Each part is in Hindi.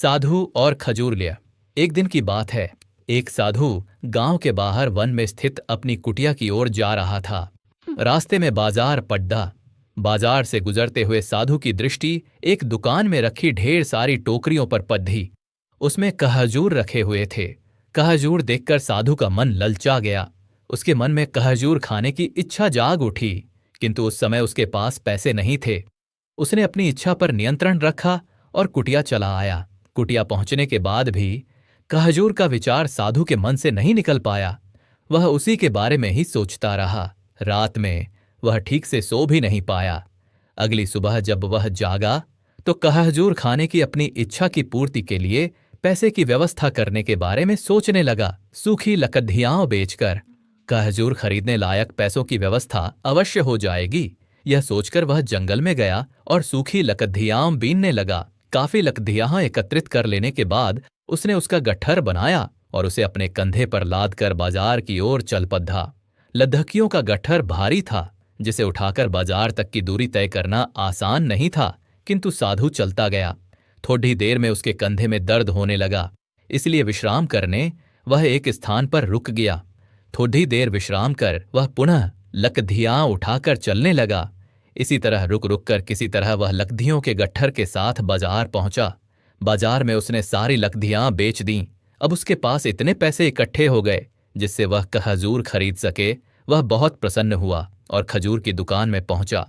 साधु और खजूर लिया। एक दिन की बात है। एक साधु गांव के बाहर वन में स्थित अपनी कुटिया की ओर जा रहा था। रास्ते में बाजार पड्डा। बाजार से गुजरते हुए साधु की दृष्टि एक दुकान में रखी ढेर सारी टोकरियों पर पड़ी। उसमें कहजूर रखे हुए थे। कहजूर देखकर साधु का मन ललचा गया। उसके मन में कहजूर खाने की इच्छा जाग उठी, किंतु उस समय उसके पास पैसे नहीं थे। उसने अपनी इच्छा पर नियंत्रण रखा और कुटिया चला आया। कुटिया पहुंचने के बाद भी कहजूर का विचार साधु के मन से नहीं निकल पाया। वह उसी के बारे में ही सोचता रहा। रात में वह ठीक से सो भी नहीं पाया। अगली सुबह जब वह जागा तो कहजूर खाने की अपनी इच्छा की पूर्ति के लिए पैसे की व्यवस्था करने के बारे में सोचने लगा। सूखी लकड़ियां बेचकर कहजूर खरीदने लायक पैसों की व्यवस्था अवश्य हो जाएगी। यह सोचकर वह जंगल में गया और सूखी लकड़ियां बीनने लगा। काफी लकड़ियां एकत्रित कर लेने के बाद उसने उसका गट्ठर बनाया और उसे अपने कंधे पर लाद कर बाजार की ओर चल पड़ा। लद्दकियों का गट्ठर भारी था, जिसे उठाकर बाजार तक की दूरी तय करना आसान नहीं था, किंतु साधु चलता गया। थोड़ी देर में उसके कंधे में दर्द होने लगा, इसलिए विश्राम करने वह एक स्थान पर रुक गया। थोड़ी देर विश्राम कर वह पुनः लकड़ियां उठाकर चलने लगा। इसी तरह रुक रुक कर किसी तरह वह लकड़ियों के गट्ठर के साथ बाजार पहुंचा। बाजार में उसने सारी लकड़ियां बेच दीं। अब उसके पास इतने पैसे इकट्ठे हो गए जिससे वह कहजूर खरीद सके। वह बहुत प्रसन्न हुआ और खजूर की दुकान में पहुंचा।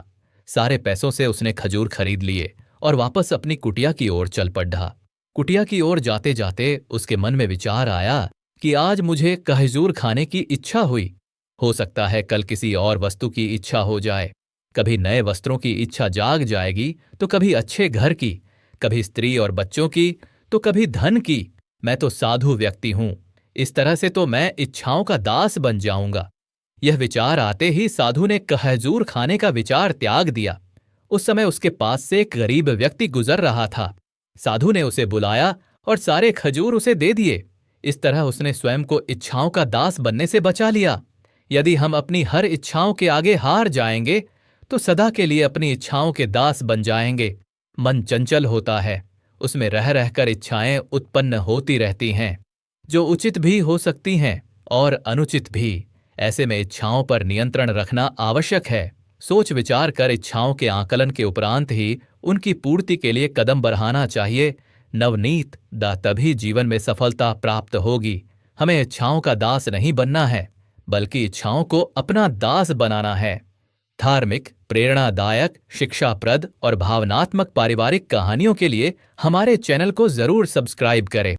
सारे पैसों से उसने खजूर खरीद लिए और वापस अपनी कुटिया की ओर चल पड़ा। कुटिया की ओर जाते जाते उसके मन में विचार आया कि आज मुझे कहजूर खाने की इच्छा हुई। हो सकता है कल किसी और वस्तु की इच्छा हो जाए। कभी नए वस्त्रों की इच्छा जाग जाएगी तो कभी अच्छे घर की, कभी स्त्री और बच्चों की तो कभी धन की। मैं तो साधु व्यक्ति हूं, इस तरह से तो मैं इच्छाओं का दास बन जाऊंगा। यह विचार आते ही साधु ने कहजूर खाने का विचार त्याग दिया। उस समय उसके पास से एक गरीब व्यक्ति गुजर रहा था। साधु ने उसे बुलाया और सारे खजूर उसे दे दिए। इस तरह उसने स्वयं को इच्छाओं का दास बनने से बचा लिया। यदि हम अपनी हर इच्छाओं के आगे हार जाएंगे तो सदा के लिए अपनी इच्छाओं के दास बन जाएंगे। मन चंचल होता है, उसमें रह रहकर इच्छाएं उत्पन्न होती रहती हैं, जो उचित भी हो सकती हैं और अनुचित भी। ऐसे में इच्छाओं पर नियंत्रण रखना आवश्यक है। सोच विचार कर इच्छाओं के आकलन के उपरांत ही उनकी पूर्ति के लिए कदम बढ़ाना चाहिए। नवनीत दा तभी जीवन में सफलता प्राप्त होगी। हमें इच्छाओं का दास नहीं बनना है, बल्कि इच्छाओं को अपना दास बनाना है। धार्मिक, प्रेरणादायक, शिक्षाप्रद और भावनात्मक पारिवारिक कहानियों के लिए हमारे चैनल को जरूर सब्सक्राइब करें।